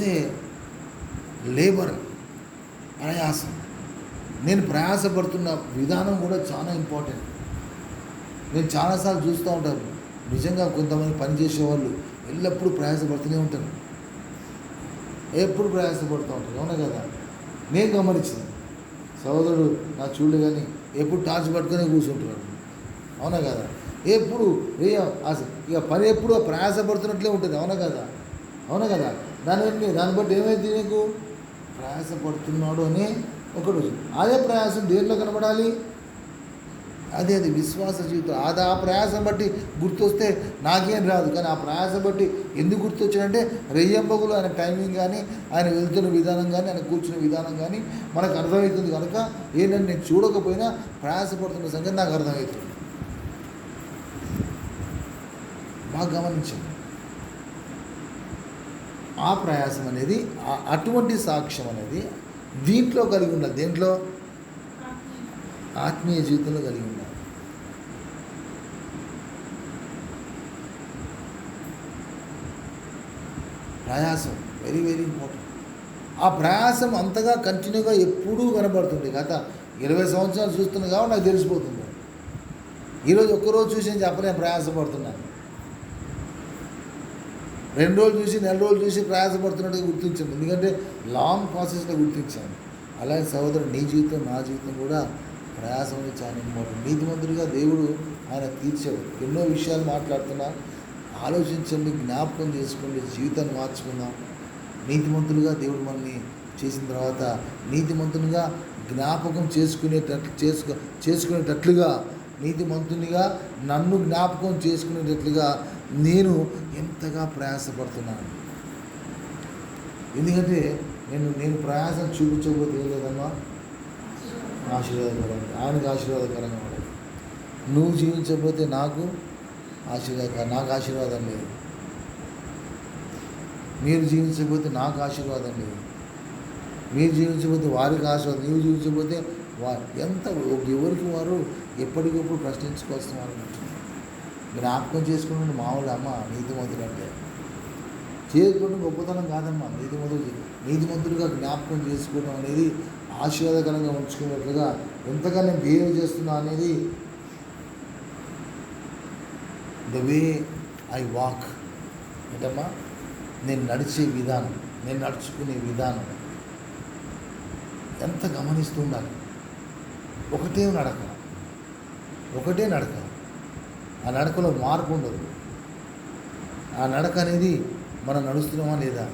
చేసే లేబర్, ప్రయాసం. నేను ప్రయాసపడుతున్న విధానం కూడా చాలా ఇంపార్టెంట్. నేను చాలాసార్లు చూస్తూ ఉంటాను, నిజంగా కొంతమంది పనిచేసేవాళ్ళు ఎల్లప్పుడూ ప్రయాసపడుతూనే ఉంటారు, ఎప్పుడు ప్రయాసపడుతూ ఉంటారు. అవునా కదా? నేను గమనించింది, సహోదరుడు నా చూడలే కానీ ఎప్పుడు టార్చ్ పట్టుకొని కూర్చుంటున్నాడు. అవునా కదా? ఎప్పుడు ఇక పని ఎప్పుడు ప్రయాసపడుతున్నట్లే ఉంటుంది. అవునా కదా? అవునా కదా? దాన్ని బట్టి ఏమైంది, నీకు ప్రయాసపడుతున్నాడు అని ఒకడు. అదే ప్రయాసం దేంట్లో కనబడాలి? అది విశ్వాస జీవితం. ఆ ప్రయాసం బట్టి గుర్తొస్తే నాకేం రాదు, కానీ ఆ ప్రయాసం బట్టి ఎందుకు గుర్తొచ్చాడంటే రెయ్యంబగులు ఆయన టైమింగ్ కానీ, ఆయన వెళ్తున్న విధానం కానీ, ఆయన కూర్చున్న విధానం కానీ మనకు అర్థమవుతుంది కనుక ఏంటంటే నేను చూడకపోయినా ప్రయాసపడుతున్న సంగతి నాకు అర్థమవుతుంది. బాగా గమనించండి. ఆ ప్రయాసం అనేది, అటువంటి సాక్ష్యం అనేది దీంట్లో కలిగి ఉండాలి. దేంట్లో? ఆత్మీయ జీవితంలో కలిగి ఉండాలి. ప్రయాసం వెరీ వెరీ ఇంపార్టెంట్. ఆ ప్రయాసం అంతగా కంటిన్యూగా ఎప్పుడూ కనబడుతుంది. గత 20 సంవత్సరాలు చూస్తున్నా కాబట్టి నాకు తెలిసిపోతుంది. ఈరోజు ఒక్కరోజు చూసి నేను చెప్పలేను ప్రయాసపడుతున్నాను. 2 రోజులు చూసి, నెల రోజులు చూసి ప్రయాసపడుతున్నట్టుగా గుర్తించాను. ఎందుకంటే లాంగ్ ప్రాసెస్లో గుర్తించాను. అలాగే సహోదరుడు, నీ జీవితం నా జీవితం కూడా ప్రయాసం అనేది చాలా ఇంపార్టెంట్. నీతిమంతుడిగా దేవుడు ఆయన తీర్చాడు. ఎన్నో విషయాలు మాట్లాడుతున్నా, ఆలోచించండి, జ్ఞాపకం చేసుకోండి, జీవితాన్ని మార్చుకుందాం. నీతిమంతులుగా దేవుడు మనల్ని చేసిన తర్వాత నీతిమంతునిగా జ్ఞాపకం చేసుకునేటట్లుగా, నీతిమంతునిగా నన్ను జ్ఞాపకం చేసుకునేటట్లుగా నేను ఎంతగా ప్రయాసపడుతున్నాను. ఎందుకంటే నేను ప్రయాసం చూపించకపోతే ఏం లేదమ్మా, ఆశీర్వాదకరంగా, ఆయనకు ఆశీర్వాదకరంగా ఉండదు. నువ్వు జీవించకపోతే నాకు ఆశీర్వాదం లేదు. మీరు జీవించకపోతే నాకు ఆశీర్వాదం లేదు. మీరు జీవించకపోతే వారికి ఆశీర్వాదం. నీవు జీవించకపోతే ఎంత ఎవరికి వారు ఎప్పటికప్పుడు ప్రశ్నించుకోవాల్సిన వాళ్ళు. జ్ఞాపకం చేసుకుని మామూలు అమ్మ నీతిమంతులు అంటే చేసుకోవడం గొప్పతనం కాదమ్మా. నీతిమంతులుగా జ్ఞాపకం చేసుకోవడం అనేది ఆశీర్వాదకరంగా ఉంచుకున్నట్లుగా ఎంతగా నేను బిహేవ్ చేస్తున్నా అనేది ద వే ఐ వాక్ ఏంటమ్మా, నేను నడిచే విధానం, నేను నడుచుకునే విధానం ఎంత గమనిస్తూ ఉండాలి. ఒకటే నడక. ఆ నడకలో మార్పు ఉండదు. ఆ నడక అనేది మనం నడుస్తున్నామా లేదా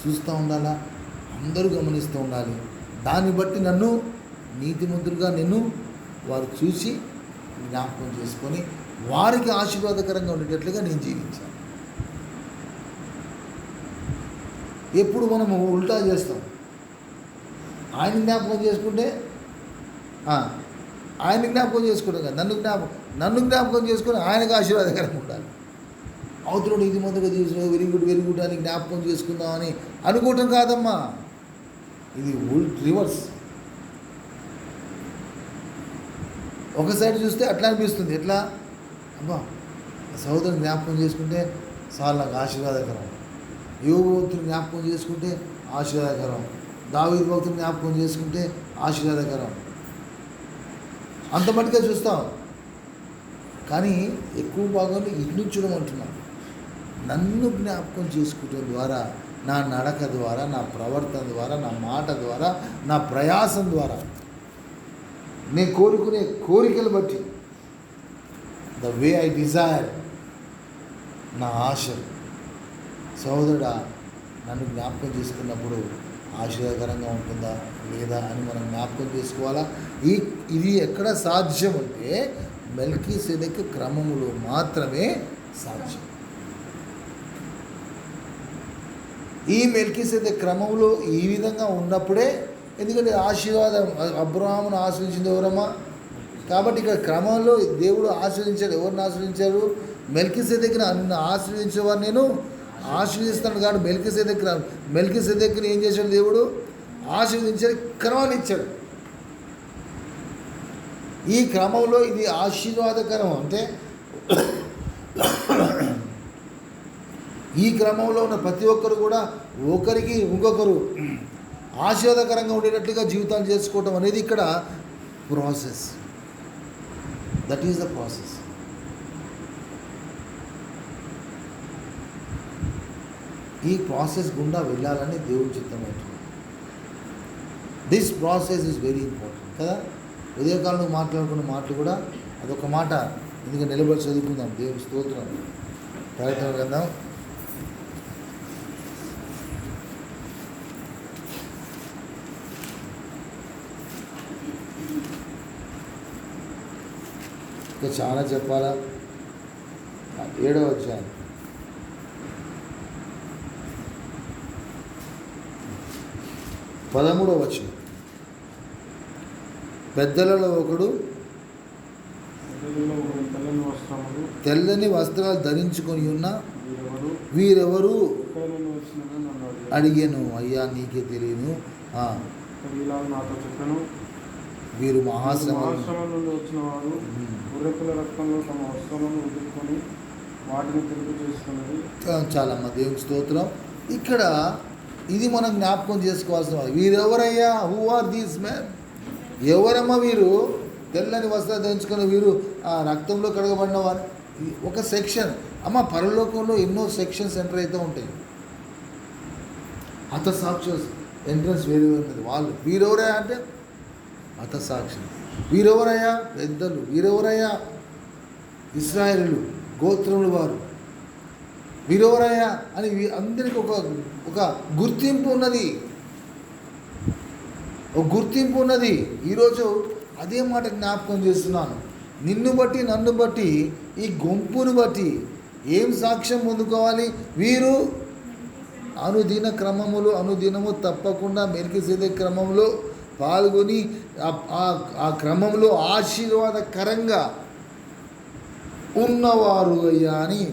చూస్తూ ఉండాలా, అందరూ గమనిస్తూ ఉండాలి. దాన్ని బట్టి నన్ను నీతిమంతులుగా వారు చూసి జ్ఞాపకం చేసుకొని వారికి ఆశీర్వాదకరంగా ఉండేటట్లుగా నేను జీవించాను. ఎప్పుడు మనము ఉల్టా చేస్తాం. ఆయన జ్ఞాపకం చేసుకుంటే ఆయన జ్ఞాపకం చేసుకుంటాం కదా, నన్ను జ్ఞాపకం చేసుకొని ఆయనకు ఆశీర్వాదకరంగా ఉండాలి. అవతరుడు ఇది మొదలుగా చూసిన వెరీ గుడ్ అని జ్ఞాపకం చేసుకుందామని అనుకోవటం కాదమ్మా. ఇది రివర్స్. ఒక సైడ్ చూస్తే అట్లా అనిపిస్తుంది. ఎట్లా అబ్బా, సహోదరుని జ్ఞాపకం చేసుకుంటే చాలా నాకు ఆశీర్వాదకరం. యోగు భక్తుని జ్ఞాపకం చేసుకుంటే ఆశీర్వాదకరం. దావీదు భక్తుని జ్ఞాపకం చేసుకుంటే ఆశీర్వాదకరం. అంత మట్టుగా చూస్తాం. కానీ ఎక్కువ భాగంలో ఇగ్నించడం అంటున్నాను. నన్ను జ్ఞాపకం చేసుకోవడం ద్వారా, నా నడక ద్వారా, నా ప్రవర్తన ద్వారా, నా మాట ద్వారా, నా ప్రయాసం ద్వారా, నేను కోరుకునే కోరికలు బట్టి, ద వే ఐ డిజైర్, నా ఆశలు. సహోదరుడా, నన్ను జ్ఞాపకం చేసుకున్నప్పుడు ఆశీర్వాదకరంగా ఉంటుందా లేదా అని మనం జ్ఞాపకం చేసుకోవాలా. ఇది ఎక్కడ సాధ్యం అంటే మెల్కీసెదెకు క్రమములో మాత్రమే సాధ్యం. ఈ మెల్కీసెదెకు క్రమంలో ఈ విధంగా ఉన్నప్పుడే, ఎందుకంటే ఆశీర్వాదం అబ్రహామును ఆశ్రయించింది ఎవరమ్మా? కాబట్టి ఇక్కడ క్రమంలో దేవుడు ఆశ్రయించాడు. ఎవరిని ఆశ్రయించారు? మెల్కీసెదెకుని. నన్ను ఆశ్రయించేవారు నేను ఆశీర్వదిస్తాను. కాబట్టి మెల్కీసెదెకుని ఏం చేశాడు దేవుడు? ఆశీర్వదించాడు, క్రమాన్ని ఇచ్చాడు. ఈ క్రమంలో ఇది ఆశీర్వాదకరం అంటే ఈ క్రమంలో ఉన్న ప్రతి ఒక్కరు కూడా ఒకరికి ఇంకొకరు ఆశీర్వాదకరంగా ఉండేటట్లుగా జీవితాలు చేసుకోవటం అనేది ఇక్కడ process. That is the process. ఈ ప్రాసెస్ గుండా వెళ్ళాలని దేవుడి చిత్తమైంది. This process is very important కదా. ఉదయకాలంలో మాట్లాడుకున్న మాటలు కూడా అదొక మాట. ఎందుకంటే నిలబడి చదువుకుందాం. దేవుని స్తోత్రం. ప్రకటన గ్రంథం 7వ చాలా చెప్పాలా. 7వ అధ్యాయం 13వ వచనం. పెద్దలలో ఒకడు తెల్లని వస్త్రాలు ధరించుకొని ఉన్న వీరెవరు అడిగాను. అయ్యా నీకే తెలియను. వీరు మహాశ్రమం నుండి వచ్చిన వారు గుర్రెపిల్ల రక్తంలో తమ వస్త్రములను ఉదుక్కొని వాటిని తిరుగు చేసుకున్నది. చాలమ్మ దేవుని స్తోత్రం. ఇక్కడ ఇది మనం జ్ఞాపకం చేసుకోవాల్సిన వాళ్ళు. వీరెవరయ్యా? Who are these man? ఎవరమ్మా వీరు? తెల్లని వస్త్రాలు ధరించుకున్న వీరు ఆ రక్తంలో కడగబడిన వారు. ఒక సెక్షన్ అమ్మ. పరలోకంలో ఎన్నో సెక్షన్స్ ఎంటర్ అవుతూ ఉంటాయి. హతసాక్షి ఎంట్రన్స్ వేరే ఉన్నది. వాళ్ళు వీరెవరయ్యా అంటే హతసాక్షి. వీరెవరయ్యా? పెద్దలు. వీరెవరయ్యా? ఇశ్రాయేలు గోత్రముల వారు. వీరెవరయ్యా అని అందరికీ ఒక గుర్తింపు ఉన్నది. ఒక గుర్తింపు ఉన్నది. ఈరోజు అదే మాట జ్ఞాపకం చేస్తున్నాను. నిన్ను బట్టి నన్ను బట్టి ఈ గుంపును బట్టి ఏం సాక్ష్యం పొందుకోవాలి? వీరు అనుదినము తప్పకుండా మెల్కీసెదెకు క్రమంలో పాల్గొని ఆ క్రమంలో ఆశీర్వాదకరంగా ఉన్నవారు అయ్యా అని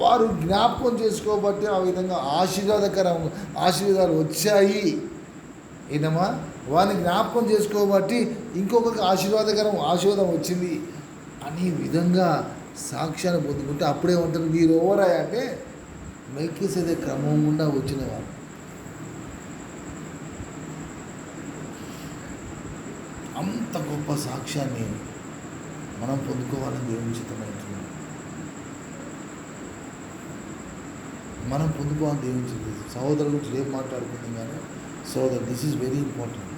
వారు జ్ఞాపకం చేసుకోబట్టి ఆ విధంగా ఆశీర్వాదాలు వచ్చాయి. ఏనమ్మా? వారిని జ్ఞాపకం చేసుకోబట్టి ఇంకొకరికి ఆశీర్వాదం వచ్చింది అనే విధంగా సాక్ష్యాన్ని పొందుకుంటే అప్పుడే ఉంటారు. వీరు ఎవరా అంటే మెల్కీసెదెకు క్రమం గుండా వచ్చిన వారు. అంత గొప్ప సాక్ష్యాన్ని మనం పొందుకోవాలని దేవుని చిత్తమైంది. మనం పొందుకోవాలని దేవుని చిత్తం. సహోదరుల గురించి రేపు మాట్లాడుకుందాం. కానీ సహోదరు, దిస్ ఈజ్ వెరీ ఇంపార్టెంట్.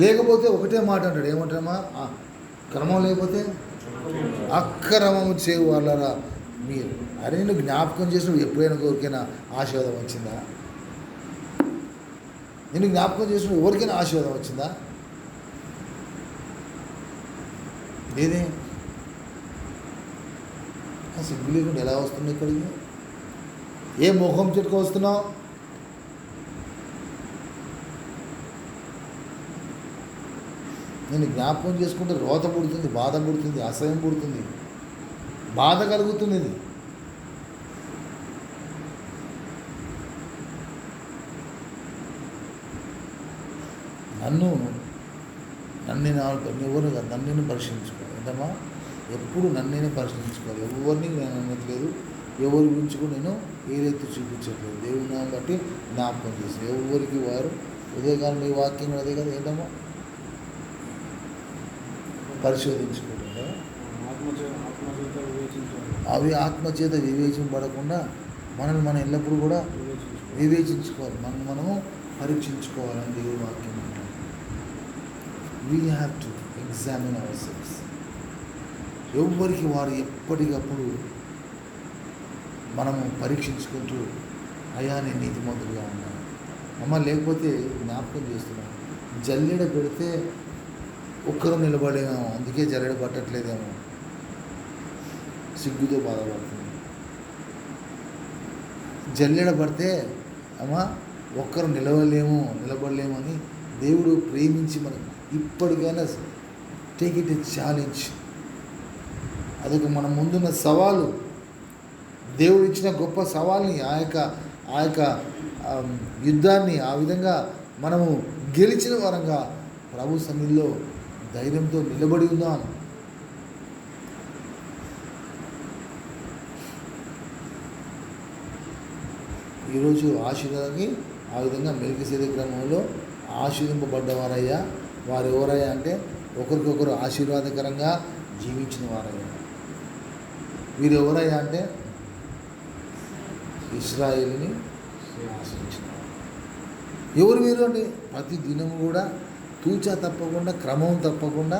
లేకపోతే ఒకటే మాట అంటాడు. ఏమంటారమ్మా? క్రమం లేకపోతే అక్రమము చేయు వాళ్ళరా మీరు. అరే నువ్వు జ్ఞాపకం చేసినప్పుడు ఎప్పుడైనా ఎవరికైనా ఆశీర్వాదం వచ్చిందా? నేను జ్ఞాపకం చేసినప్పుడు ఎవరికైనా ఆశీర్వాదం వచ్చిందా? లేదే. సిగ్గు లేకుండా ఎలా వస్తున్నావు ఇక్కడికి? ఏ మొహం చెట్టుకు వస్తున్నావు? నేను జ్ఞాపకం చేసుకుంటే రోత పుడుతుంది, బాధ పుడుతుంది, అసహ్యం పుడుతుంది, బాధ కలుగుతుంది. నన్ను పరిశీలించుకోవాలి. ఏంటమ్మా? ఎప్పుడు నన్నే పరిశీలించుకోవాలి. ఎవరిని నేను అనట్లేదు, ఎవరి గురించి కూడా నేను ఏదైతే చూపించట్లేదు. దేవుని నామం బట్టి జ్ఞాపకం చేస్తాను. ఎవరికి వారు ఉదయకాలం ఈ వాక్యం కూడా అదే కదా. ఏంటమ్మా? పరిశోధించుకోవడం కదా. అవి ఆత్మచేత వివేచింపబడకుండా మనం ఎల్లప్పుడూ కూడా వివేచించుకోవాలి. మనము పరీక్షించుకోవాలని దేవుని వాక్యం. We have to examine our cells. ఎవరికి వారు ఎప్పటికప్పుడు మనము పరీక్షించుకుంటూ అయ్యా నేను నీతిమంతుడిగా ఉన్నాను అమ్మ. లేకపోతే జ్ఞాపకం చేస్తున్నాను, జల్లెడ పెడితే ఒక్కరు నిలబడేమో, అందుకే జల్లెడ పట్టట్లేదేమో, సిగ్గుతో బాధపడుతుంది. జల్లెడ పడితే అమ్మ ఒక్కరు నిలబడలేము అని దేవుడు ప్రేమించి మనకు ఇప్పటికైనా టేక్ ఇట్ ఎ ఛాలెంజ్. అదొక మన ముందున్న సవాలు. దేవుడు ఇచ్చిన గొప్ప సవాల్ని, ఆ యొక్క యుద్ధాన్ని ఆ విధంగా మనము గెలిచిన వరంగా ప్రభు సన్నిధిలో ధైర్యంతో నిలబడి ఉందాం. ఈరోజు ఆశీర్వాదానికి ఆ విధంగా మెల్కిసెదెకు క్రమంలో ఆశీర్వింపబడ్డవారయ్యా. వారు ఎవరయ్యా అంటే ఒకరికొకరు ఆశీర్వాదకరంగా జీవించిన వారయ్యా. వీరు ఎవరయ్యా అంటే ఇశ్రాయేలుని ఆశ్రయించిన వారు. ఎవరు వీరు అంటే ప్రతి దినము కూడా తూచా తప్పకుండా, క్రమం తప్పకుండా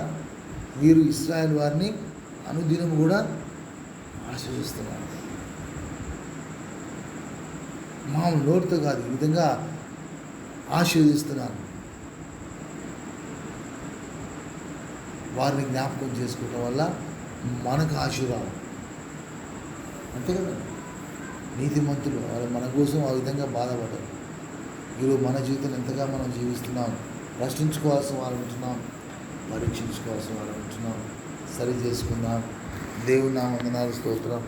వీరు ఇశ్రాయేల్ వారిని అనుదినం కూడా ఆశ్రయిస్తున్నారు. మామూలు నోటితో కాదు, ఈ విధంగా ఆశీర్వదిస్తున్నారు. వారిని జ్ఞాపకం చేసుకోవటం వల్ల మనకు ఆశీర్వాదం. అంతే కదా, నీతిమంతులు వాళ్ళు మన కోసం ఆ విధంగా బాధపడ్డారు. ఈరోజు మన జీవితం ఎంతగా మనం జీవిస్తున్నాం, ప్రశ్నించుకోవాల్సిన వాళ్ళు ఉంటున్నాం, పరీక్షించుకోవాల్సిన వాళ్ళు ఉంటున్నాం, సరి చేసుకుందాం. దేవుని నామమున వందనాలు, స్తోత్రం.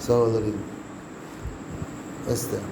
సహోదరి ఎస్తేర్.